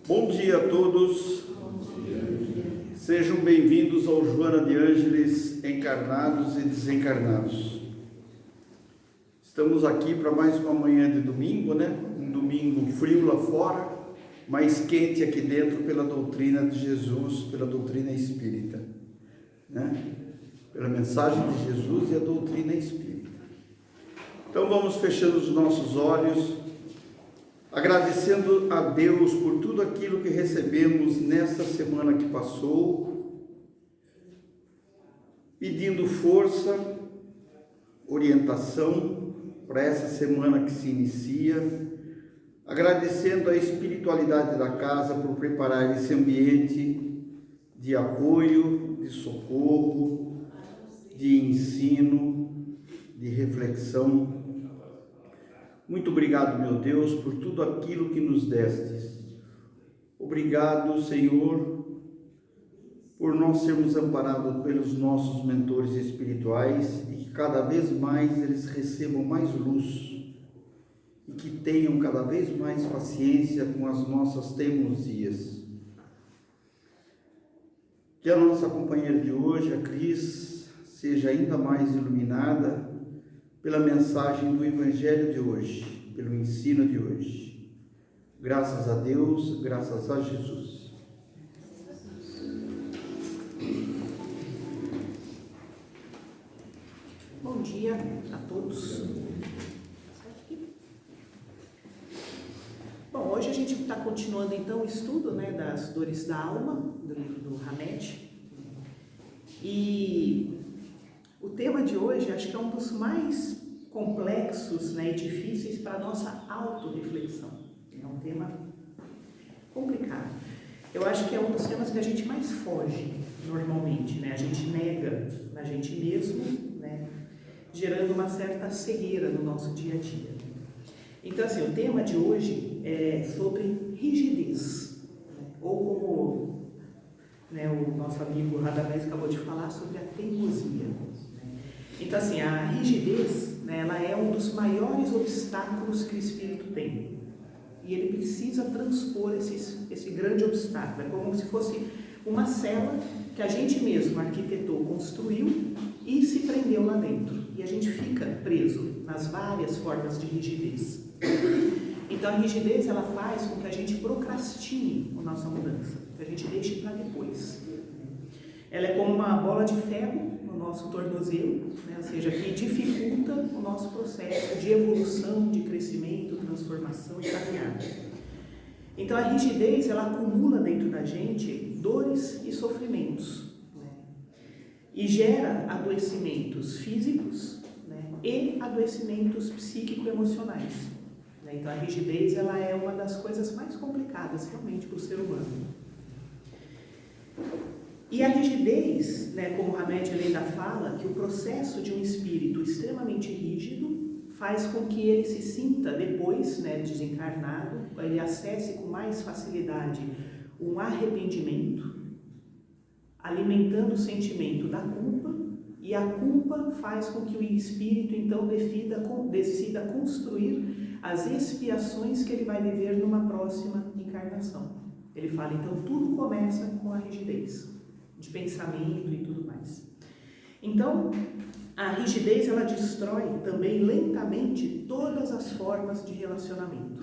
Bom dia a todos, sejam bem-vindos ao Joana de Ângeles Encarnados e Desencarnados. Estamos aqui para mais uma manhã de domingo, Um domingo frio lá fora, mas quente aqui dentro pela doutrina de Jesus, pela doutrina espírita, Pela mensagem de Jesus e a doutrina espírita. Então vamos fechando os nossos olhos, agradecendo a Deus por tudo aquilo que recebemos nesta semana que passou, pedindo força, orientação para essa semana que se inicia, agradecendo a espiritualidade da casa por preparar esse ambiente de apoio, de socorro, de ensino, de reflexão. Muito obrigado, meu Deus, por tudo aquilo que nos destes. Obrigado, Senhor, por nós sermos amparados pelos nossos mentores espirituais e que cada vez mais eles recebam mais luz e que tenham cada vez mais paciência com as nossas teimosias. Que a nossa companheira de hoje, a Cris, seja ainda mais iluminada pela mensagem do Evangelho de hoje, pelo ensino de hoje. Graças a Deus, graças a Jesus. Bom dia a todos. Bom, hoje a gente está continuando então o estudo das dores da alma, do livro do Hamed. E o tema de hoje acho que é um dos mais complexos e difíceis para a nossa autorreflexão. É um tema complicado. Eu acho que é um dos temas que a gente mais foge normalmente, A gente nega na gente mesmo, gerando uma certa cegueira no nosso dia a dia. Então, assim, o tema de hoje é sobre rigidez, ou como o nosso amigo Radamés acabou de falar, sobre a teimosia. Então, assim, a rigidez, ela é um dos maiores obstáculos que o espírito tem. E ele precisa transpor esse grande obstáculo. É como se fosse uma cela que a gente mesmo arquitetou, construiu e se prendeu lá dentro. E a gente fica preso nas várias formas de rigidez. Então, a rigidez, ela faz com que a gente procrastine a nossa mudança, que a gente deixe para depois. Ela é como uma bola de ferro no nosso tornozelo, ou seja, que dificulta o nosso processo de evolução, de crescimento, transformação e caminhada. Então, a rigidez, ela acumula dentro da gente dores e sofrimentos, e gera adoecimentos físicos, e adoecimentos psíquico-emocionais. Então, a rigidez, ela é uma das coisas mais complicadas realmente para o ser humano. E a rigidez, como o Hamed ainda fala, que o processo de um espírito extremamente rígido faz com que ele se sinta depois, desencarnado, ele acesse com mais facilidade um arrependimento, alimentando o sentimento da culpa, e a culpa faz com que o espírito então decida construir as expiações que ele vai viver numa próxima encarnação. Ele fala, então tudo começa com a rigidez de pensamento e tudo mais. Então, a rigidez, ela destrói também lentamente todas as formas de relacionamento.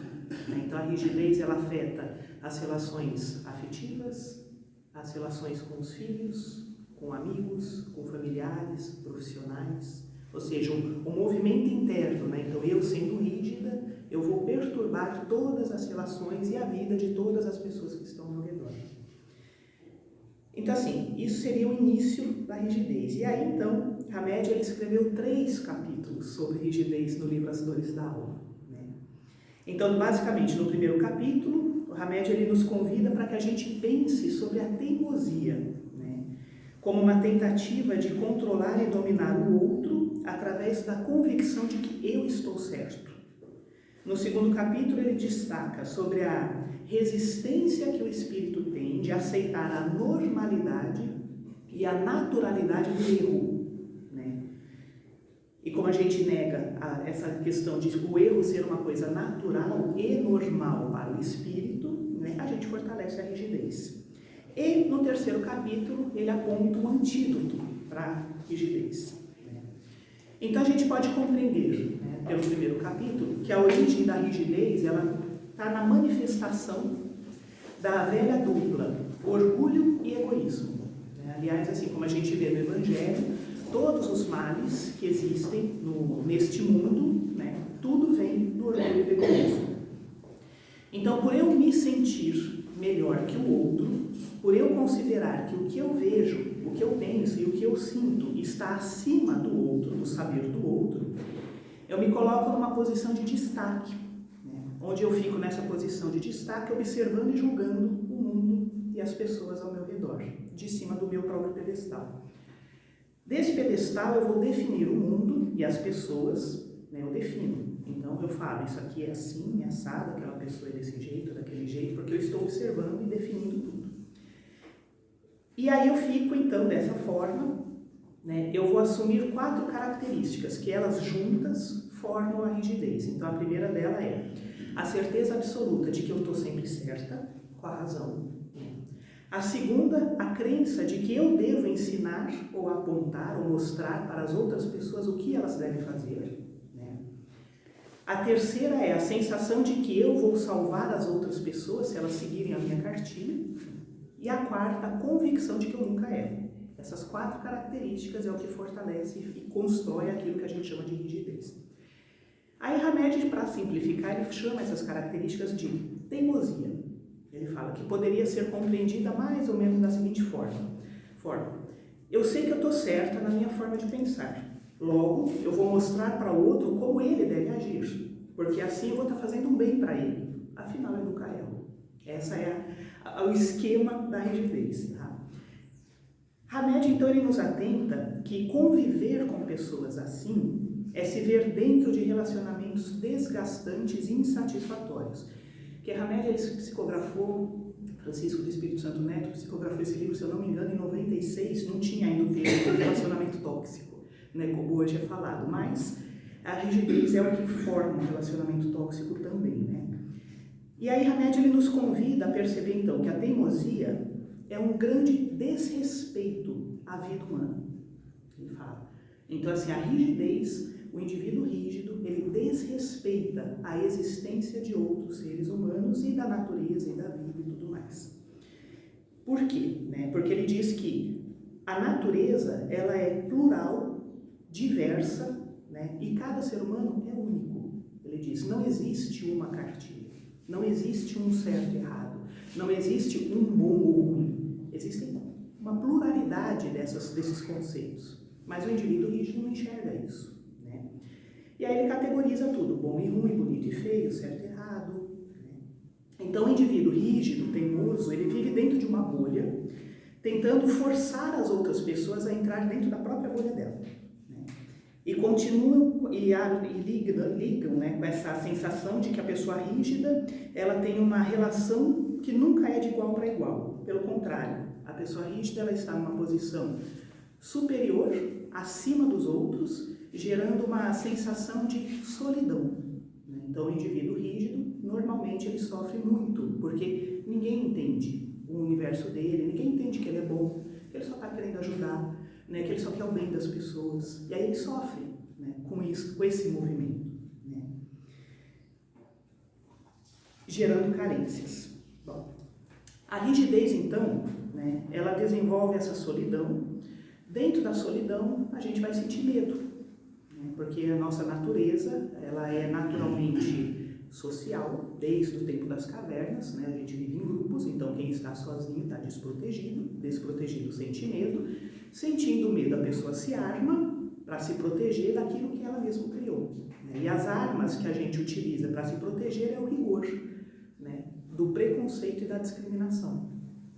Então, a rigidez, ela afeta as relações afetivas, as relações com os filhos, com amigos, com familiares, profissionais, ou seja, um movimento interno, Então, eu sendo rígida, eu vou perturbar todas as relações e a vida de todas as pessoas que estão ao meu redor. Então, assim, isso seria o início da rigidez. E aí, então, Hamed, ele escreveu 3 capítulos sobre rigidez no livro As Dores da Alma. Então, basicamente, no primeiro capítulo, o Hamed, ele nos convida para que a gente pense sobre a teimosia, como uma tentativa de controlar e dominar o outro através da convicção de que eu estou certo. No segundo capítulo, ele destaca sobre a resistência que o espírito tem de aceitar a normalidade e a naturalidade do erro, E como a gente nega essa questão de o erro ser uma coisa natural e normal para o espírito, né, a gente fortalece a rigidez. E no terceiro capítulo ele aponta um antídoto para a rigidez. Então a gente pode compreender, né, pelo primeiro capítulo, que a origem da rigidez ela está na manifestação da velha dupla, orgulho e egoísmo. Aliás, assim como a gente vê no Evangelho, todos os males que existem neste mundo, né, tudo vem do orgulho e do egoísmo. Então, por eu me sentir melhor que o outro, por eu considerar que o que eu vejo, o que eu penso e o que eu sinto está acima do outro, do saber do outro, eu me coloco numa posição de destaque, né, onde eu fico nessa posição de destaque observando e julgando o mundo e as pessoas ao meu redor, de cima do meu próprio pedestal. Desse pedestal eu vou definir o mundo e as pessoas, né, eu defino. Então eu falo, isso aqui é assim, é assado, aquela pessoa é desse jeito, daquele jeito, porque eu estou observando e definindo tudo. E aí eu fico então dessa forma, né, eu vou assumir 4 características que elas juntas formam a rigidez. Então a primeira dela é a certeza absoluta de que eu estou sempre certa, com a razão. A segunda, a crença de que eu devo ensinar ou apontar ou mostrar para as outras pessoas o que elas devem fazer. Né? A terceira é a sensação de que eu vou salvar as outras pessoas se elas seguirem a minha cartilha. E a quarta, a convicção de que eu nunca erro. Essas 4 características é o que fortalece e constrói aquilo que a gente chama de rigidez. Aí Hamed, para simplificar, ele chama essas características de teimosia. Ele fala que poderia ser compreendida mais ou menos da seguinte forma. Eu sei que eu estou certa na minha forma de pensar. Logo, eu vou mostrar para o outro como ele deve agir. Porque assim eu vou estar fazendo um bem para ele. Afinal, eu nunca erro. Esse é o esquema da rigidez. Tá? Hamed, então, ele nos atenta que conviver com pessoas assim é se ver dentro de relacionamentos desgastantes e insatisfatórios. Porque Hamed, ele psicografou, Francisco do Espírito Santo Neto psicografou esse livro, se eu não me engano, em 96, não tinha ainda o termo de relacionamento tóxico, né, como hoje é falado, mas a rigidez é o que forma um relacionamento tóxico também, né? E aí Hamed, ele nos convida a perceber, então, que a teimosia é um grande desrespeito à vida humana, ele fala. Então, assim, a rigidez, o indivíduo rígido, ele desrespeita a existência de outros seres humanos e da natureza e da vida e tudo mais. Por quê? Né? Porque ele diz que a natureza, ela é plural, diversa, né? E cada ser humano é único. Ele diz, não existe uma cartilha, não existe um certo e errado, não existe um bom ou ruim. Existe uma pluralidade desses conceitos, mas o indivíduo rígido não enxerga isso. E aí ele categoriza tudo, bom e ruim, bonito e feio, certo e errado. Né? Então o indivíduo rígido, teimoso, ele vive dentro de uma bolha, tentando forçar as outras pessoas a entrar dentro da própria bolha dela. Né? E continuam e ligam, né, com essa sensação de que a pessoa rígida, ela tem uma relação que nunca é de igual para igual. Pelo contrário, a pessoa rígida, ela está numa posição superior, acima dos outros, gerando uma sensação de solidão. Então, o indivíduo rígido, normalmente, ele sofre muito, porque ninguém entende o universo dele, ninguém entende que ele é bom, que ele só está querendo ajudar, né, que ele só quer o bem das pessoas. E aí ele sofre, né, com isso, com esse movimento, né, gerando carências. Bom, a rigidez, então, né, ela desenvolve essa solidão. Dentro da solidão, a gente vai sentir medo. Porque a nossa natureza, ela é naturalmente social, desde o tempo das cavernas, né? A gente vive em grupos, então quem está sozinho está desprotegido sente medo, sentindo medo a pessoa se arma para se proteger daquilo que ela mesma criou. Né? E as armas que a gente utiliza para se proteger é o rigor, né? Do preconceito e da discriminação.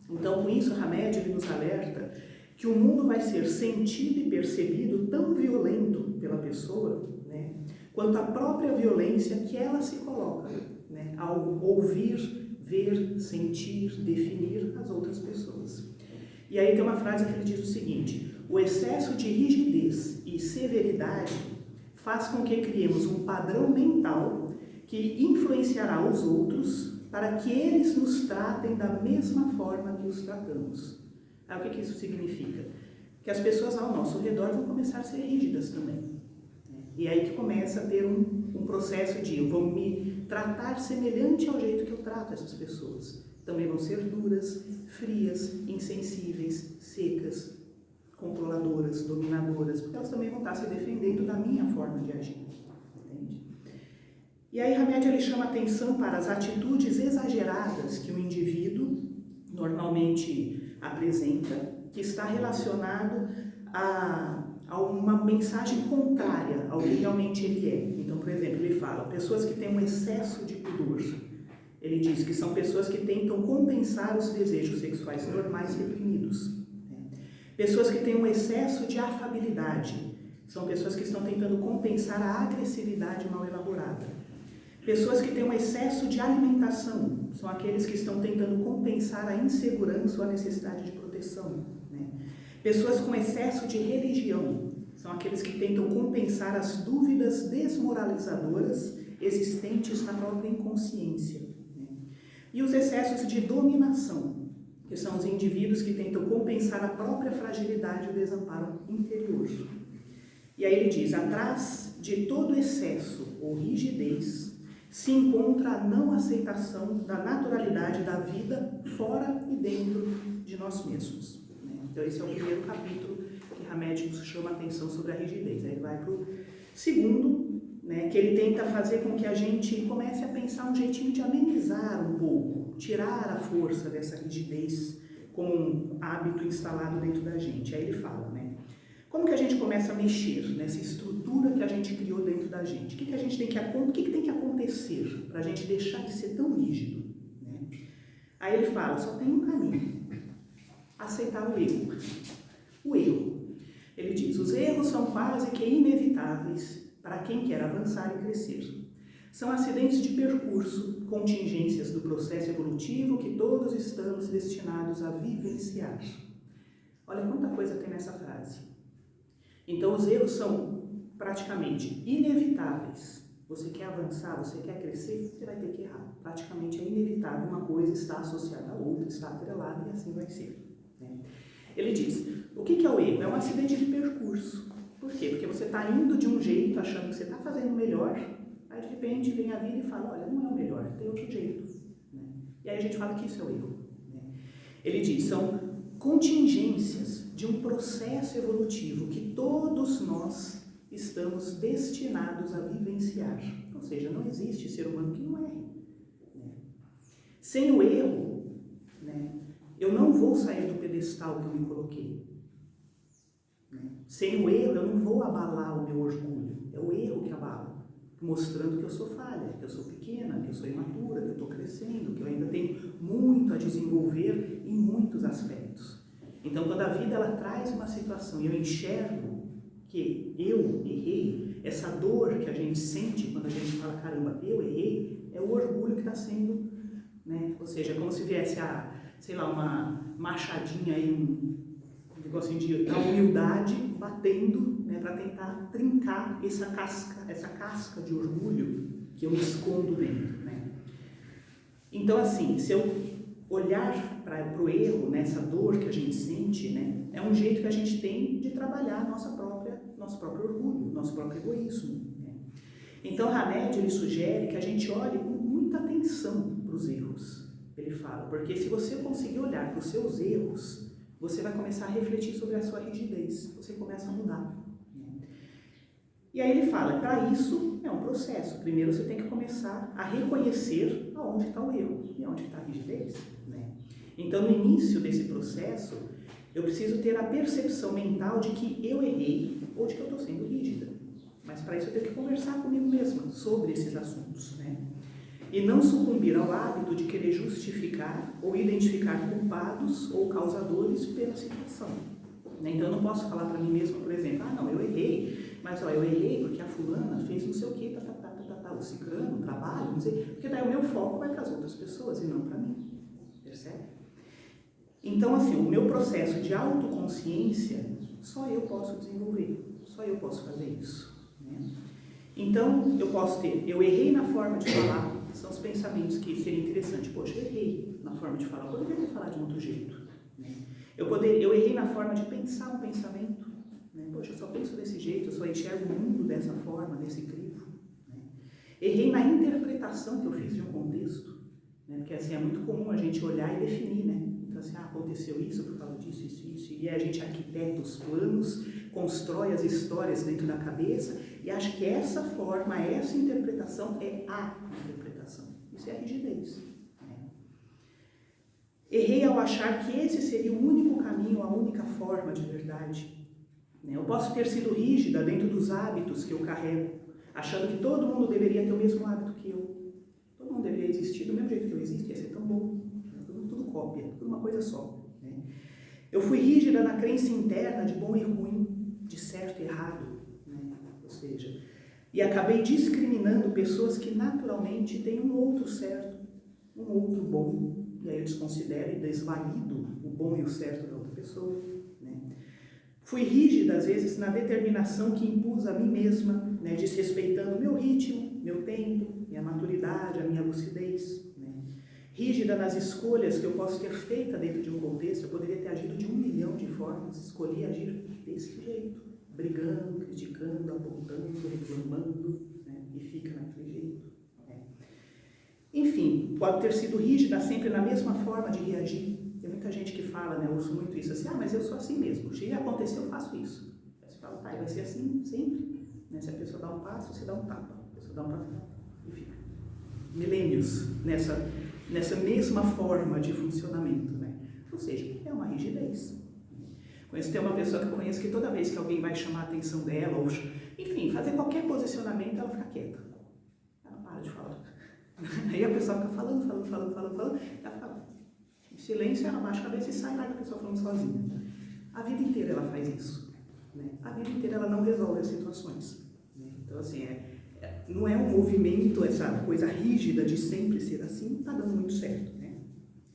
Então, com isso, Hamed, ele nos alerta que o mundo vai ser sentido e percebido tão violento pela pessoa, né, quanto a própria violência que ela se coloca, né, ao ouvir, ver, sentir, definir as outras pessoas. E aí tem uma frase que ele diz o seguinte: o excesso de rigidez e severidade faz com que criemos um padrão mental que influenciará os outros para que eles nos tratem da mesma forma que os tratamos. Aí, o que isso significa? Que as pessoas ao nosso redor vão começar a ser rígidas também. E aí que começa a ter um processo de eu vou me tratar semelhante ao jeito que eu trato essas pessoas. Também vão ser duras, frias, insensíveis, secas, controladoras, dominadoras, porque elas também vão estar se defendendo da minha forma de agir. Entende? E aí Hamed ele chama atenção para as atitudes exageradas que o indivíduo normalmente apresenta, que está relacionado a uma mensagem contrária ao que realmente ele é. Então, por exemplo, ele fala, pessoas que têm um excesso de pudor. Ele diz que são pessoas que tentam compensar os desejos sexuais normais reprimidos. Pessoas que têm um excesso de afabilidade. São pessoas que estão tentando compensar a agressividade mal elaborada. Pessoas que têm um excesso de alimentação. São aqueles que estão tentando compensar a insegurança ou a necessidade de proteção. Pessoas com excesso de religião. São aqueles que tentam compensar as dúvidas desmoralizadoras existentes na própria inconsciência. E os excessos de dominação, que são os indivíduos que tentam compensar a própria fragilidade e o desamparo interior. E aí ele diz, atrás de todo excesso ou rigidez se encontra a não aceitação da naturalidade da vida fora e dentro de nós mesmos. Então esse é o primeiro capítulo que Hamed nos chama a atenção sobre a rigidez. Aí ele vai para o segundo, que ele tenta fazer com que a gente comece a pensar um jeitinho de amenizar um pouco, tirar a força dessa rigidez como um hábito instalado dentro da gente. Aí ele fala, como que a gente começa a mexer nessa estrutura que a gente criou dentro da gente? O que tem que acontecer para a gente deixar de ser tão rígido? Aí ele fala, só tem um caminho. Aceitar o erro. O erro. Ele diz, os erros são quase que inevitáveis para quem quer avançar e crescer. São acidentes de percurso, contingências do processo evolutivo que todos estamos destinados a vivenciar. Olha quanta coisa tem nessa frase. Então, os erros são praticamente inevitáveis. Você quer avançar, você quer crescer, você vai ter que errar. Praticamente é inevitável, uma coisa está associada à outra, está atrelada e assim vai ser. Ele diz, o que é o erro? É um acidente de percurso. Por quê? Porque você está indo de um jeito, achando que você está fazendo o melhor, aí de repente vem a vida e fala, olha, não é o melhor, tem outro jeito. E aí a gente fala que isso é o erro. Ele diz, são contingências de um processo evolutivo que todos nós estamos destinados a vivenciar. Ou seja, não existe ser humano que não erre. Sem o erro, eu não vou sair do pedestal que eu me coloquei. Sem o erro, eu não vou abalar o meu orgulho. É o erro que abala, mostrando que eu sou falha, que eu sou pequena, que eu sou imatura, que eu estou crescendo, que eu ainda tenho muito a desenvolver em muitos aspectos. Então, quando a vida ela traz uma situação e eu enxergo que eu errei, essa dor que a gente sente quando a gente fala, caramba, eu errei, é o orgulho que está sendo, ou seja, é como se viesse uma machadinha aí, um negocinho da humildade batendo, para tentar trincar essa casca de orgulho que eu escondo dentro, Então, assim, se eu olhar para o erro, essa dor que a gente sente, é um jeito que a gente tem de trabalhar nosso próprio orgulho, nosso próprio egoísmo. Então, Hamed, ele sugere que a gente olhe com muita atenção para os erros. Ele fala, porque se você conseguir olhar para os seus erros, você vai começar a refletir sobre a sua rigidez, você começa a mudar. E aí ele fala, para isso é um processo. Primeiro você tem que começar a reconhecer aonde está o erro e aonde está a rigidez. Então, no início desse processo, eu preciso ter a percepção mental de que eu errei ou de que eu estou sendo rígida. Mas para isso eu tenho que conversar comigo mesma sobre esses assuntos, E não sucumbir ao hábito de querer justificar ou identificar culpados ou causadores pela situação. Então eu não posso falar para mim mesma, por exemplo, não, eu errei, mas eu errei porque a fulana fez não sei o que, o cicrano, o trabalho, não sei, porque daí o meu foco vai para as outras pessoas e não para mim, percebe? Então, assim, o meu processo de autoconsciência, só eu posso desenvolver, só eu posso fazer isso. Então, eu posso eu errei na forma de falar, são os pensamentos que seria interessante. Poxa, eu errei na forma de falar, eu poderia ter falado de um outro jeito. Né? Eu errei na forma de pensar um pensamento. Né? Poxa, eu só penso desse jeito, eu só enxergo o mundo dessa forma, desse crivo. Né? Errei na interpretação que eu fiz de um contexto. Né? Porque assim, é muito comum a gente olhar e definir, né? Então assim, aconteceu isso por causa disso, isso, e a gente arquiteta os planos, constrói as histórias dentro da cabeça e acha que essa forma, essa interpretação é a interpretação. Isso é a rigidez. Né? Errei ao achar que esse seria o único caminho, a única forma de verdade. Né? Eu posso ter sido rígida dentro dos hábitos que eu carrego, achando que todo mundo deveria ter o mesmo hábito que eu. Todo mundo deveria existir do mesmo jeito que eu existo, ia ser tão bom. Tudo cópia, tudo uma coisa só. Né? Eu fui rígida na crença interna de bom e ruim, de certo e errado. Né? Ou seja, e acabei discriminando pessoas que naturalmente têm um outro certo, um outro bom. E aí eu desconsidero e desvalido o bom e o certo da outra pessoa. Né? Fui rígida, às vezes, na determinação que impus a mim mesma, né? Desrespeitando meu ritmo, meu tempo, minha maturidade, a minha lucidez. Né? Rígida nas escolhas que eu posso ter feito dentro de um contexto. Eu poderia ter agido de 1 milhão de formas, escolhi agir desse jeito, brigando, criticando, apontando, reclamando, né? E fica naquele jeito. Né? Enfim, pode ter sido rígida sempre na mesma forma de reagir. Tem muita gente que fala, né, eu uso muito isso, assim, mas eu sou assim mesmo, se acontecer eu faço isso. Aí você fala, vai ser assim sempre. Né? Se a pessoa dá um passo, você dá um tapa. A pessoa dá um passo, e fica. Milênios nessa mesma forma de funcionamento. Né? Ou seja, é uma rigidez. Tem uma pessoa que eu conheço que toda vez que alguém vai chamar a atenção dela, ou, enfim, fazer qualquer posicionamento, ela fica quieta. Ela para de falar. Aí a pessoa fica falando, ela fala. Em silêncio, ela baixa a cabeça e sai lá da pessoa falando sozinha. A vida inteira ela faz isso. Né? A vida inteira ela não resolve as situações. Né? Então, assim, não é um movimento, essa coisa rígida de sempre ser assim, não está dando muito certo. Né?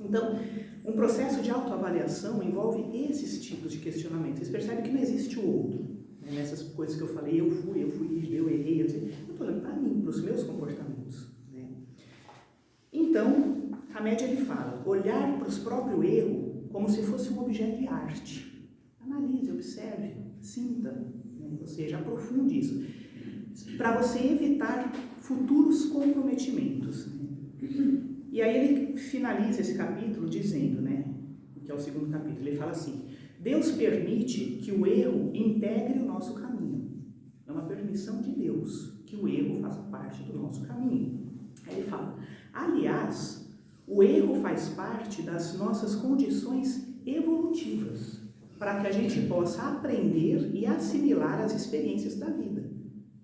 Então, um processo de autoavaliação envolve esses tipos de questionamento. Vocês percebem que não existe o outro. Né? Nessas coisas que eu falei, eu fui rígido, eu errei, eu estou olhando para mim, para os meus comportamentos. Né? Então, Hamed ele fala, olhar para os próprios erros como se fosse um objeto de arte. Analise, observe, sinta, né? Ou seja, aprofunde isso, para você evitar futuros comprometimentos. Né? E aí ele finaliza esse capítulo dizendo, né, que é o segundo capítulo, ele fala assim, Deus permite que o erro integre o nosso caminho. É uma permissão de Deus que o erro faça parte do nosso caminho. Aí ele fala, aliás, o erro faz parte das nossas condições evolutivas, para que a gente possa aprender e assimilar as experiências da vida.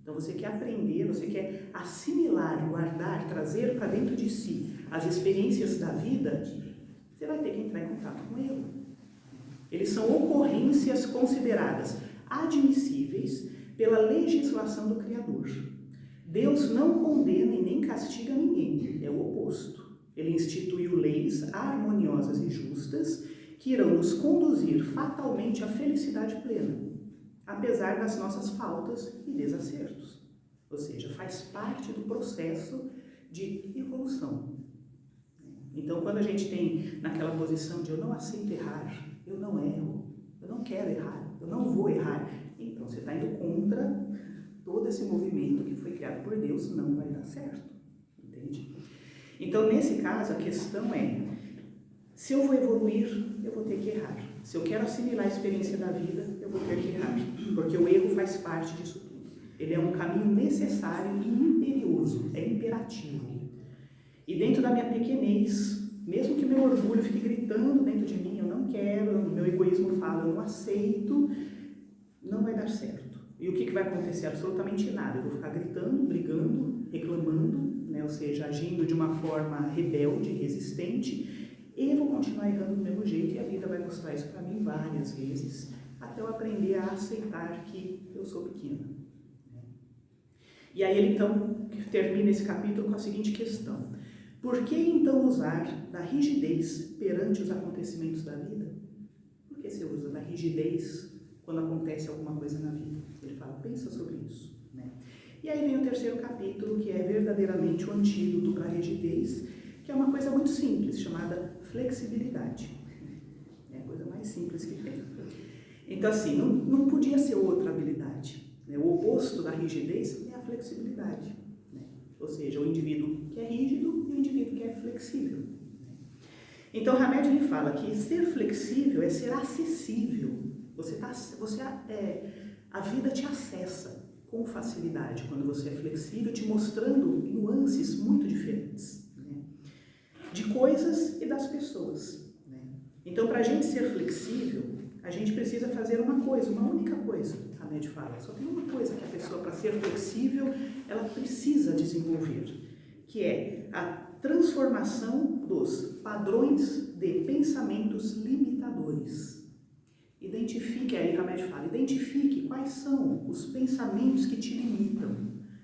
Então você quer aprender, você quer assimilar, guardar, trazer para dentro de si as experiências da vida, você vai ter que entrar em contato com o erro. Eles são ocorrências consideradas admissíveis pela legislação do Criador. Deus não condena e nem castiga ninguém, é o oposto. Ele instituiu leis harmoniosas e justas que irão nos conduzir fatalmente à felicidade plena, apesar das nossas faltas e desacertos. Ou seja, faz parte do processo de evolução. Então, quando a gente tem naquela posição de eu não aceito errar, eu não erro, eu não quero errar, eu não vou errar, então você está indo contra todo esse movimento que foi criado por Deus, não vai dar certo, entende? Então, nesse caso, a questão é, se eu vou evoluir, eu vou ter que errar. Se eu quero assimilar a experiência da vida, eu vou ter que errar, porque o erro faz parte disso tudo. Ele é um caminho necessário e imperioso, é imperativo. E dentro da minha pequenez, mesmo que meu orgulho fique gritando dentro de mim, eu não quero, meu egoísmo fala, eu não aceito, não vai dar certo. E o que vai acontecer? Absolutamente nada. Eu vou ficar gritando, brigando, reclamando, né? Ou seja, agindo de uma forma rebelde, resistente, e eu vou continuar errando do mesmo jeito, e a vida vai mostrar isso para mim várias vezes, até eu aprender a aceitar que eu sou pequena. E aí ele então termina esse capítulo com a seguinte questão: por que então usar da rigidez perante os acontecimentos da vida? Por que você usa da rigidez quando acontece alguma coisa na vida? Ele fala, pensa sobre isso. Né? E aí vem o terceiro capítulo, que é verdadeiramente o antídoto para a rigidez, que é uma coisa muito simples, chamada flexibilidade. É a coisa mais simples que tem. Então, assim, não podia ser outra habilidade, né? O oposto da rigidez é a flexibilidade, né? Ou seja, o indivíduo que é rígido e o indivíduo que é flexível. Então, Hamed ele fala que ser flexível é ser acessível. A vida te acessa com facilidade quando você é flexível, te mostrando nuances muito diferentes, né? De coisas e das pessoas, né? Então, para a gente ser flexível, a gente precisa fazer uma coisa, uma única coisa. Hamed fala, só tem uma coisa que a pessoa, para ser flexível, ela precisa desenvolver, que é a transformação dos padrões de pensamentos limitadores. Identifique, aí Hamed fala, identifique quais são os pensamentos que te limitam,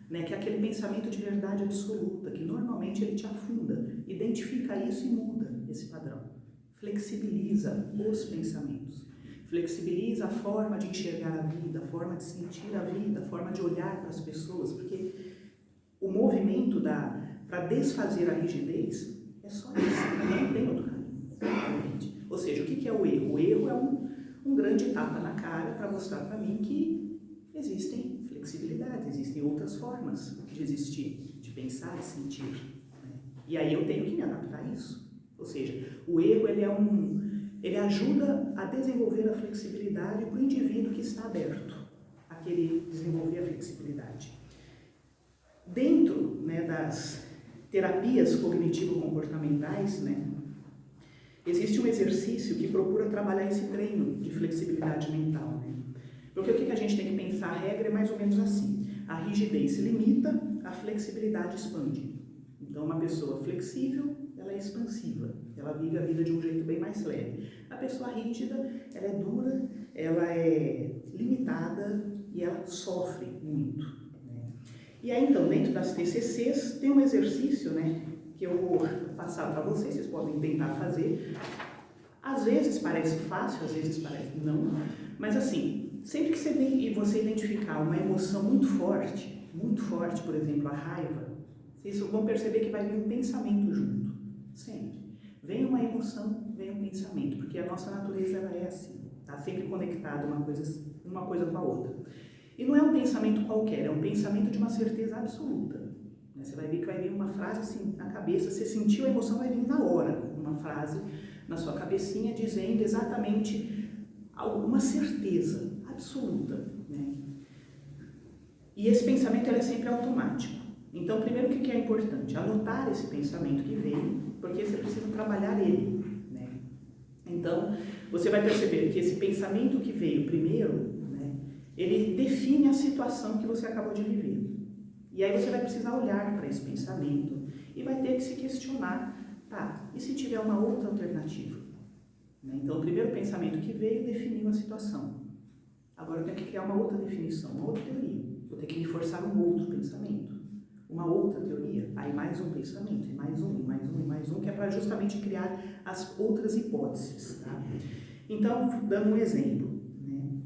né? Que é aquele pensamento de verdade absoluta, que normalmente ele te afunda. Identifica isso e muda esse padrão. Flexibiliza os pensamentos. Flexibiliza a forma de enxergar a vida, a forma de sentir a vida, a forma de olhar para as pessoas, porque o movimento para desfazer a rigidez é só isso, não tem outro caminho. Ou seja, o que é o erro? O erro é um grande tapa na cara para mostrar para mim que existem flexibilidades, existem outras formas de existir, de pensar e sentir, né? E aí eu tenho que me adaptar a isso. Ou seja, o erro ele ajuda a desenvolver a flexibilidade para o indivíduo que está aberto a querer desenvolver a flexibilidade. Dentro, né, das terapias cognitivo-comportamentais, né, existe um exercício que procura trabalhar esse treino de flexibilidade mental, né? Porque o que a gente tem que pensar? A regra é mais ou menos assim: a rigidez se limita, a flexibilidade expande. Então, uma pessoa flexível, ela é expansiva, ela vive a vida de um jeito bem mais leve. A pessoa rígida, ela é dura, ela é limitada e ela sofre muito, né? E aí, então, dentro das TCCs, tem um exercício, né, que eu vou passar para vocês, vocês podem tentar fazer. Às vezes parece fácil, às vezes parece não, mas assim, sempre que você identificar uma emoção muito forte, por exemplo, a raiva, vocês vão perceber que vai vir um pensamento junto, sempre. Vem uma emoção, vem um pensamento, porque a nossa natureza ela é assim, está sempre conectada uma coisa com a outra. E não é um pensamento qualquer, é um pensamento de uma certeza absoluta. Você vai ver que vai vir uma frase assim na cabeça, você sentiu a emoção, vai vir na hora, uma frase na sua cabecinha dizendo exatamente uma certeza absoluta, né? E esse pensamento ele é sempre automático. Então, primeiro, o que é importante? Anotar esse pensamento que veio, porque você precisa trabalhar ele, né? Então, você vai perceber que esse pensamento que veio primeiro, né, ele define a situação que você acabou de viver. E aí você vai precisar olhar para esse pensamento e vai ter que se questionar, tá, e se tiver uma outra alternativa? Né? Então, o primeiro pensamento que veio definiu a situação. Agora eu tenho que criar uma outra definição, uma outra teoria. Vou ter que me forçar um outro pensamento, uma outra teoria, aí mais um pensamento, e mais um, e mais um, e mais um, que é para justamente criar as outras hipóteses. Tá? Então, dando um exemplo, né?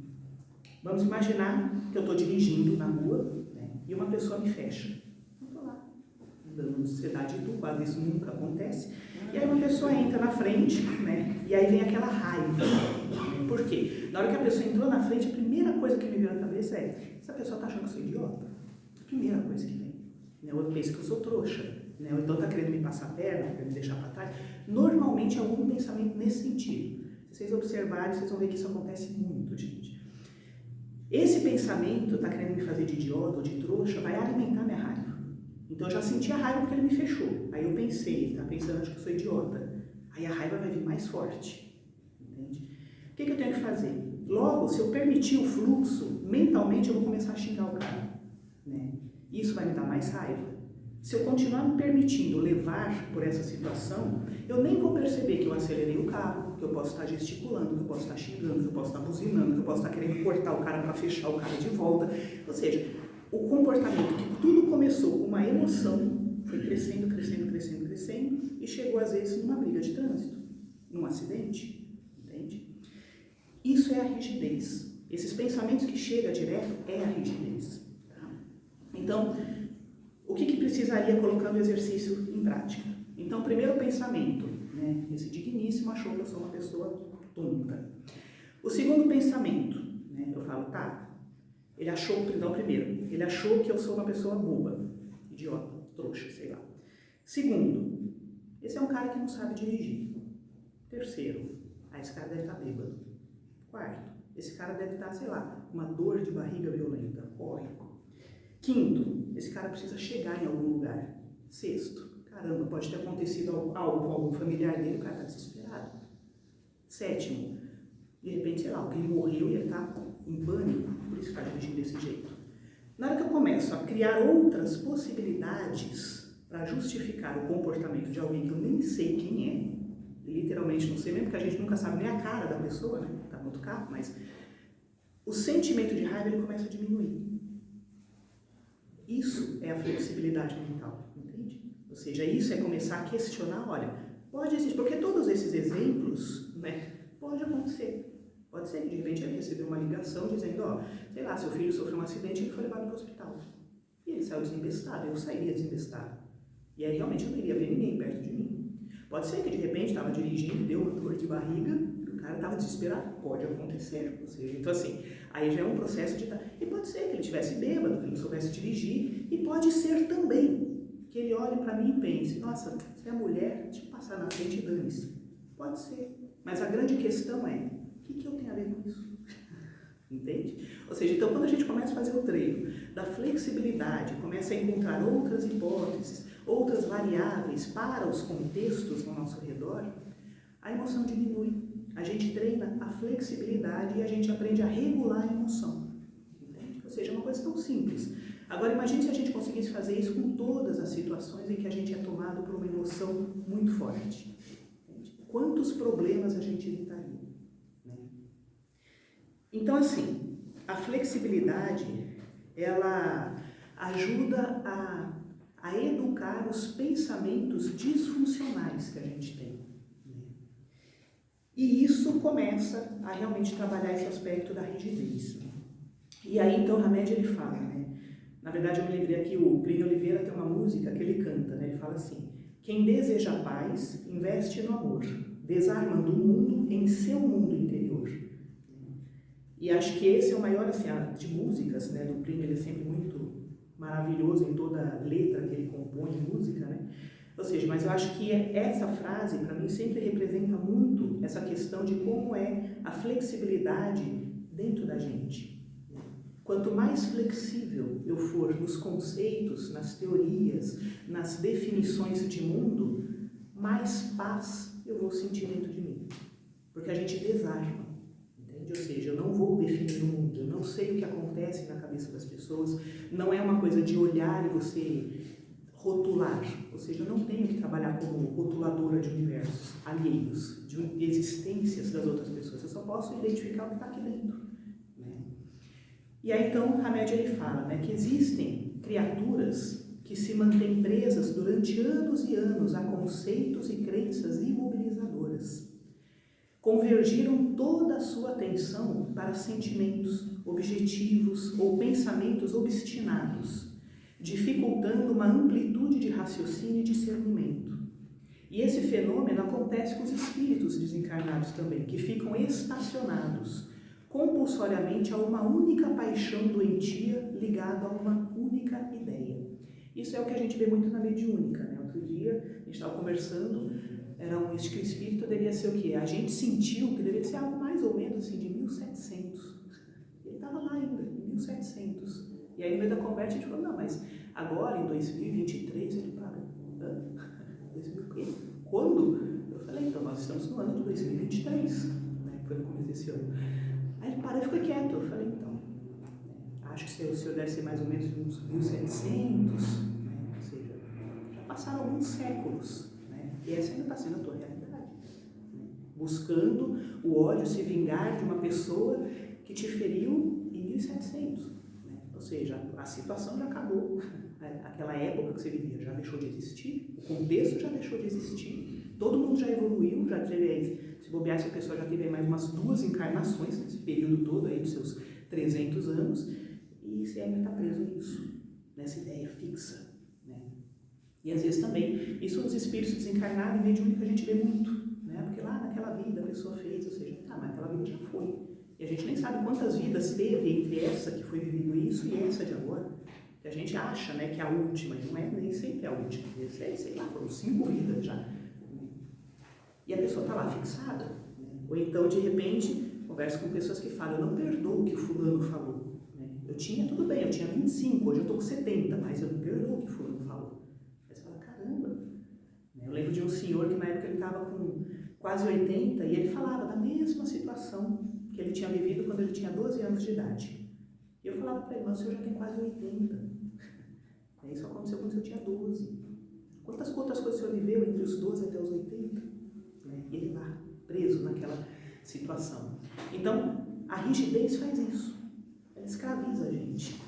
Vamos imaginar que eu estou dirigindo na rua, e uma pessoa me fecha. Eu estou lá, andando na sociedade e tudo, quase isso nunca acontece. E aí uma pessoa entra na frente, né? E aí vem aquela raiva. Por quê? Na hora que a pessoa entrou na frente, a primeira coisa que me veio na cabeça é: essa pessoa está achando que eu sou idiota? A primeira coisa que vem. Ou eu penso que eu sou trouxa, né? Ou então está querendo me passar a perna, querendo me deixar para trás. Normalmente é algum pensamento nesse sentido. Se vocês observarem, vocês vão ver que isso acontece muito, gente. Esse pensamento, está querendo me fazer de idiota ou de trouxa, vai alimentar minha raiva. Então eu já senti a raiva porque ele me fechou. Aí eu pensei, está pensando, acho que eu sou idiota. Aí a raiva vai vir mais forte. Entende? O que eu tenho que fazer? Logo, se eu permitir o fluxo, mentalmente eu vou começar a xingar o cara, né? Isso vai me dar mais raiva. Se eu continuar me permitindo levar por essa situação, eu nem vou perceber que eu acelerei o carro, que eu posso estar gesticulando, que eu posso estar xingando, que eu posso estar buzinando, que eu posso estar querendo cortar o cara para fechar o cara de volta. Ou seja, o comportamento que tudo começou com uma emoção, foi crescendo, crescendo, crescendo, crescendo, e chegou às vezes numa briga de trânsito, num acidente, entende? Isso é a rigidez. Esses pensamentos que chegam direto é a rigidez. Tá? Então, o que precisaria colocando o exercício em prática? Então, primeiro pensamento, né? Esse digníssimo achou que eu sou uma pessoa tonta. O segundo pensamento, né? Eu falo, tá, ele achou que eu sou uma pessoa boba, idiota, trouxa, sei lá. Segundo, esse é um cara que não sabe dirigir. Terceiro, esse cara deve estar bêbado. Quarto, esse cara deve estar, sei lá, com uma dor de barriga violenta, corre. Quinto, esse cara precisa chegar em algum lugar. Sexto, caramba, pode ter acontecido algo com algum familiar dele, o cara está desesperado. Sétimo, de repente, sei lá, alguém morreu e ele está em pânico, por isso que está dirigindo desse jeito. Na hora que eu começo a criar outras possibilidades para justificar o comportamento de alguém que eu nem sei quem é, literalmente não sei mesmo, porque a gente nunca sabe nem a cara da pessoa, né? Tá muito caro, mas o sentimento de raiva ele começa a diminuir. Isso é a flexibilidade mental, entende? Ou seja, isso é começar a questionar, olha, pode existir, porque todos esses exemplos, né, pode acontecer. Pode ser que de repente ele recebeu uma ligação dizendo, ó, sei lá, seu filho sofreu um acidente e ele foi levado para o hospital. E ele saiu desembestado, eu sairia desembestado. E aí realmente eu não iria ver ninguém perto de mim. Pode ser que de repente estava dirigindo, deu uma dor de barriga, e o cara estava desesperado. Pode acontecer. Ou seja, então assim, aí já é um processo de... E pode ser que ele estivesse bêbado, que ele não soubesse dirigir, e pode ser também que ele olhe para mim e pense, nossa, você é mulher, deixa eu passar na frente e dane-se. Pode ser. Mas a grande questão é, o que eu tenho a ver com isso? Entende? Ou seja, então quando a gente começa a fazer o treino da flexibilidade, começa a encontrar outras hipóteses, outras variáveis para os contextos ao nosso redor, a emoção diminui. A gente treina a flexibilidade e a gente aprende a regular a emoção. Entende? Ou seja, é uma coisa tão simples. Agora imagine se a gente conseguisse fazer isso com todas as situações em que a gente é tomado por uma emoção muito forte. Entende? Quantos problemas a gente evitaria? Então, assim, a flexibilidade, ela ajuda a educar os pensamentos disfuncionais que a gente tem. E isso começa a realmente trabalhar esse aspecto da rigidez. E aí, então, Hamed, ele fala, né? Na verdade, eu me lembrei aqui, o Plínio Oliveira tem uma música que ele canta, né? Ele fala assim, quem deseja paz, investe no amor, desarmando o mundo em seu mundo interior. E acho que esse é o maior, assim, de músicas, né, do Plínio, ele é sempre muito maravilhoso em toda letra que ele compõe em música, né? Ou seja, mas eu acho que essa frase, para mim, sempre representa muito essa questão de como é a flexibilidade dentro da gente. Quanto mais flexível eu for nos conceitos, nas teorias, nas definições de mundo, mais paz eu vou sentir dentro de mim. Porque a gente desarma. Ou seja, eu não vou definir o mundo, eu não sei o que acontece na cabeça das pessoas, não é uma coisa de olhar e você rotular, ou seja, eu não tenho que trabalhar como rotuladora de universos alheios, de existências das outras pessoas, eu só posso identificar o que está aqui dentro. Né? E aí então, Hamed ele fala, né, que existem criaturas que se mantêm presas durante anos e anos a conceitos e crenças imobilizadoras. Convergiram toda a sua atenção para sentimentos, objetivos ou pensamentos obstinados, dificultando uma amplitude de raciocínio e discernimento. E esse fenômeno acontece com os espíritos desencarnados também, que ficam estacionados compulsoriamente a uma única paixão doentia ligada a uma única ideia. Isso é o que a gente vê muito na mediúnica, né? Outro dia a gente estava conversando, era um espírito, deveria ser o quê? A gente sentiu que deveria ser algo mais ou menos assim de 1700. Ele estava lá ainda, em 1700. E aí no meio da conversa a gente falou, não, mas agora em 2023 ele parou. 2000, quando? Eu falei, então nós estamos no ano de 2023, né? Foi no começo desse ano. Aí ele parou e ficou quieto. Eu falei, então, acho que o senhor deve ser mais ou menos de uns 1700, né? Ou seja, já passaram alguns séculos. E essa ainda está sendo a tua realidade. Buscando o ódio se vingar de uma pessoa que te feriu em 1700. Ou seja, a situação já acabou. Aquela época que você vivia já deixou de existir, o contexto já deixou de existir, todo mundo já evoluiu, já teve, se bobear, essa pessoa já teve mais umas 2 encarnações nesse período todo aí dos seus 300 anos, e você ainda está preso nisso. nessa ideia fixa, né? E às vezes também, isso os espíritos desencarnados, em mediúnica, a gente vê muito, né? Porque lá naquela vida a pessoa fez, ou seja, mas aquela vida já foi. E a gente nem sabe quantas vidas teve entre essa que foi vivendo isso e essa de agora. Que a gente acha, né, que é a última, e não é nem sempre a última. Esse é, sei lá, foram 5 vidas já. E a pessoa está lá fixada. Né? Ou então, de repente, conversa com pessoas que falam, eu não perdoo o que o fulano falou. Né? Eu tinha, tudo bem, eu tinha 25, hoje eu estou com 70, mas eu não perdoo o que o fulano falou. Aí você fala, caramba. Eu lembro de um senhor que na época ele estava com quase 80 e ele falava da mesma situação que ele tinha vivido quando ele tinha 12 anos de idade. E eu falava para ele, mas o senhor já tem quase 80. Isso aconteceu quando o senhor tinha 12. Quantas outras coisas o senhor viveu entre os 12 até os 80? E ele lá, preso naquela situação. Então, a rigidez faz isso. Ela escraviza a gente.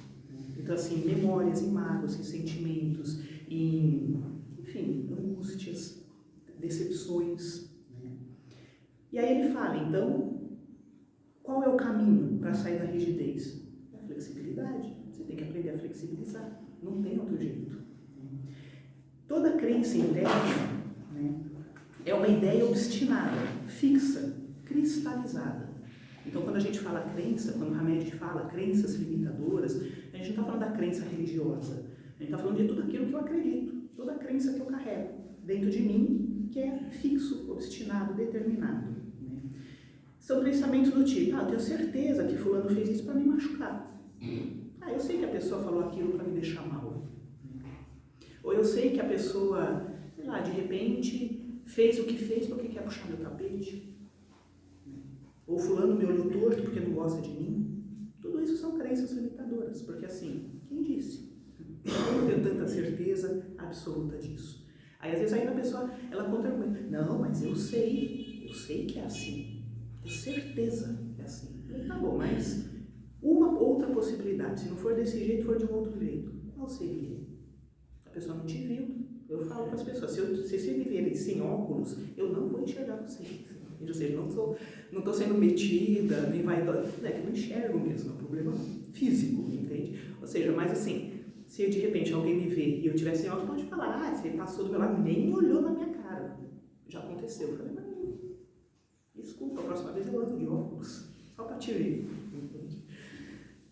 Então, assim, memórias, em mágoas, em sentimentos, enfim, angústias, decepções. Né? E aí ele fala, então, qual é o caminho para sair da rigidez? É a flexibilidade. Você tem que aprender a flexibilizar. Não tem outro jeito. Toda crença interna, né, é uma ideia obstinada, fixa, cristalizada. Então, quando a gente fala crença, quando o Hamed fala crenças limitadoras, a gente não está falando da crença religiosa. A gente está falando de tudo aquilo que eu acredito, toda a crença que eu carrego dentro de mim, que é fixo, obstinado, determinado. Né? São pensamentos do tipo, eu tenho certeza que fulano fez isso para me machucar. Eu sei que a pessoa falou aquilo para me deixar mal. Ou eu sei que a pessoa, sei lá, de repente fez o que fez porque quer puxar meu tapete. Ou fulano me olhou torto porque não gosta de mim. Tudo isso são crenças limitadoras, porque assim, quem disse? Eu não tenho tanta certeza absoluta disso. Aí às vezes ainda a pessoa, ela contra-argumenta, não, mas eu sei que é assim. Tenho certeza que é assim. Tá bom, mas uma outra possibilidade, se não for desse jeito, for de um outro jeito, qual seria? A pessoa não te viu. Eu falo para as pessoas, se vocês viverem sem óculos, eu não vou enxergar vocês. Ou seja, não estou sendo metida, nem vaidosa, é que eu não enxergo mesmo, é um problema físico, entende? Ou seja, mas assim, se de repente alguém me vê e eu tiver sem óculos, pode falar, você passou do meu lado, nem olhou na minha cara. Já aconteceu. Eu falei, mas desculpa, a próxima vez eu ando de óculos, só para te ver.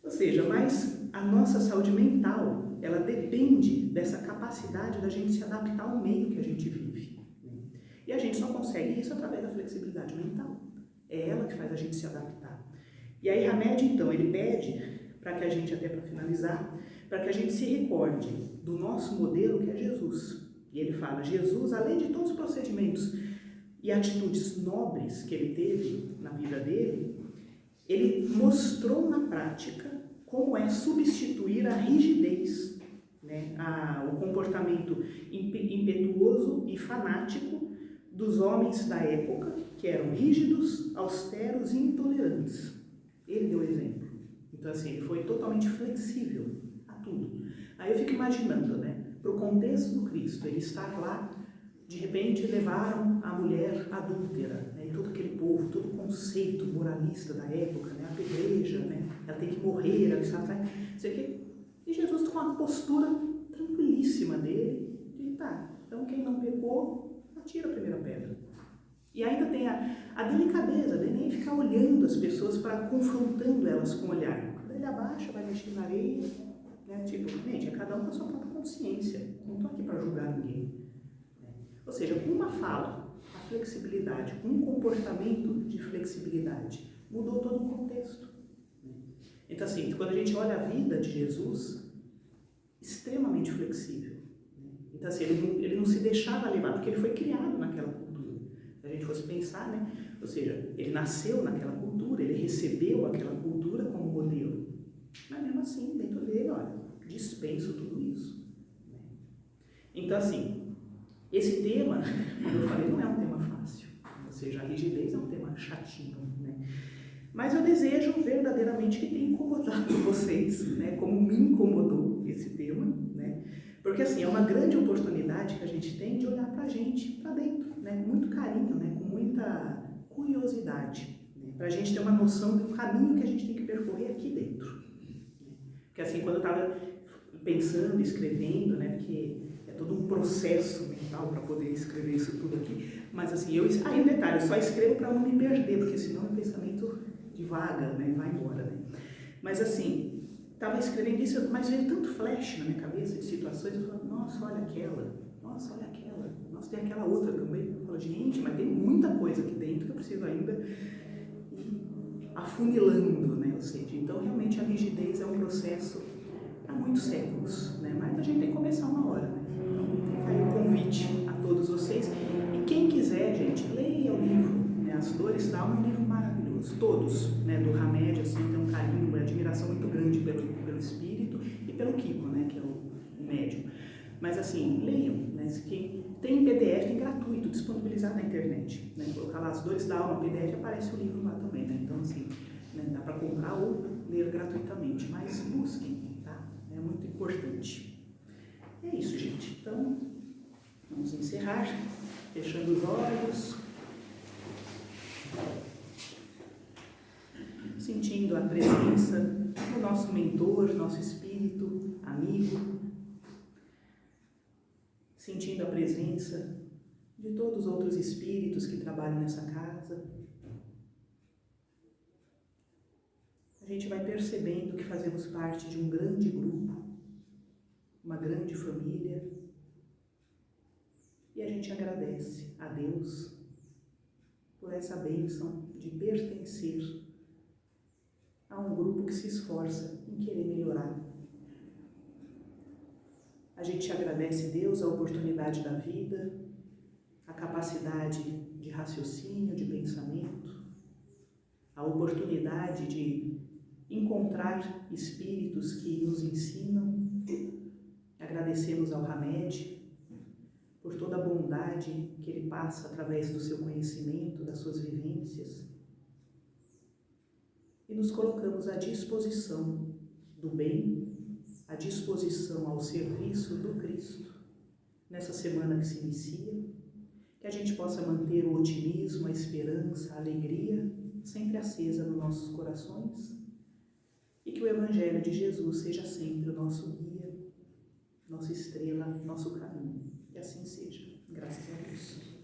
Ou seja, mas a nossa saúde mental, ela depende dessa capacidade da gente se adaptar ao meio que a gente vive. E a gente só consegue isso através da flexibilidade mental. É ela que faz a gente se adaptar. E aí Hamed, então, ele pede para que a gente, até para finalizar, para que a gente se recorde do nosso modelo que é Jesus. E ele fala, Jesus, além de todos os procedimentos e atitudes nobres que ele teve na vida dele, ele mostrou na prática como é substituir a rigidez, né, o comportamento impetuoso e fanático dos homens da época, que eram rígidos, austeros e intolerantes. Ele deu exemplo. Então, assim, ele foi totalmente flexível a tudo. Aí eu fico imaginando, né, para o contexto do Cristo, ele estar lá, de repente levaram a mulher adúltera, né, e todo aquele povo, todo o conceito moralista da época, né, apedreja, né, ela tem que morrer, ela está atrás, não sei o quê. E Jesus com uma postura tranquilíssima dele, de então quem não pecou, atira a primeira pedra. E ainda tem a delicadeza de nem ficar olhando as pessoas, confrontando elas com o olhar. Quando ele abaixa, vai mexer na areia, né, tipo, gente, é cada um com a sua própria consciência, não estou aqui para julgar ninguém. Ou seja, com uma fala, a flexibilidade, um comportamento de flexibilidade, mudou todo o contexto. Então, assim, quando a gente olha a vida de Jesus, extremamente flexível. Então, assim, ele não se deixava levar, porque ele foi criado naquela cultura. Se a gente fosse pensar, né? Ou seja, ele nasceu naquela cultura, ele recebeu aquela cultura como modelo. Mas mesmo assim, dentro dele, olha, dispenso tudo isso. Então, assim, esse tema, como eu falei, não é um tema fácil. Ou seja, a rigidez é um tema chatinho, né? Mas eu desejo verdadeiramente que tenha incomodado vocês, né? Como me incomodou esse tema, né? Porque, assim, é uma grande oportunidade que a gente tem de olhar pra gente, pra dentro, né? Com muito carinho, né? Com muita curiosidade, né? Pra gente ter uma noção do caminho que a gente tem que percorrer aqui dentro. Porque, assim, quando eu estava pensando, escrevendo, né? Porque é todo um processo mental para poder escrever isso tudo aqui. Mas assim, e um detalhe, eu só escrevo para não me perder, porque senão o pensamento divaga, né? Vai embora, né? Mas assim, estava escrevendo isso, mas veio tanto flash na minha cabeça de situações, eu falava, nossa, olha aquela, nossa, olha aquela, nossa, tem aquela outra também. Eu falo, gente, mas tem muita coisa aqui dentro que eu preciso ainda ir afunilando, né? Ou seja, então realmente a rigidez é um processo há muitos séculos, né? Mas a gente tem que começar uma hora, né? Então fica aí o convite a todos vocês. E quem quiser, gente, leia o livro, né? As Dores da Alma é um livro maravilhoso. Todos, né? Do Hamed, assim, tem um carinho, uma admiração muito grande pelo espírito e pelo Kiko, né? Que é o médium. Mas assim, leiam, né? Que tem PDF, tem gratuito, disponibilizado na internet, né? Colocar lá As Dores da Alma, PDF, aparece o livro lá também, né? Então assim, né? Dá para comprar ou ler gratuitamente, mas busquem, tá? É muito importante. É isso, gente. Então, vamos encerrar, fechando os olhos, sentindo a presença do nosso mentor, nosso espírito, amigo, sentindo a presença de todos os outros espíritos que trabalham nessa casa. A gente vai percebendo que fazemos parte de um grande grupo, uma grande família, e a gente agradece a Deus por essa bênção de pertencer a um grupo que se esforça em querer melhorar. A gente agradece a Deus a oportunidade da vida, a capacidade de raciocínio, de pensamento, a oportunidade de encontrar espíritos que nos ensinam. Agradecemos ao Hamed por toda a bondade que ele passa através do seu conhecimento, das suas vivências. E nos colocamos à disposição do bem, à disposição ao serviço do Cristo, nessa semana que se inicia, que a gente possa manter o otimismo, a esperança, a alegria sempre acesa nos nossos corações e que o Evangelho de Jesus seja sempre o nosso guia, nossa estrela, nosso caminho. Que assim seja. Graças a Deus.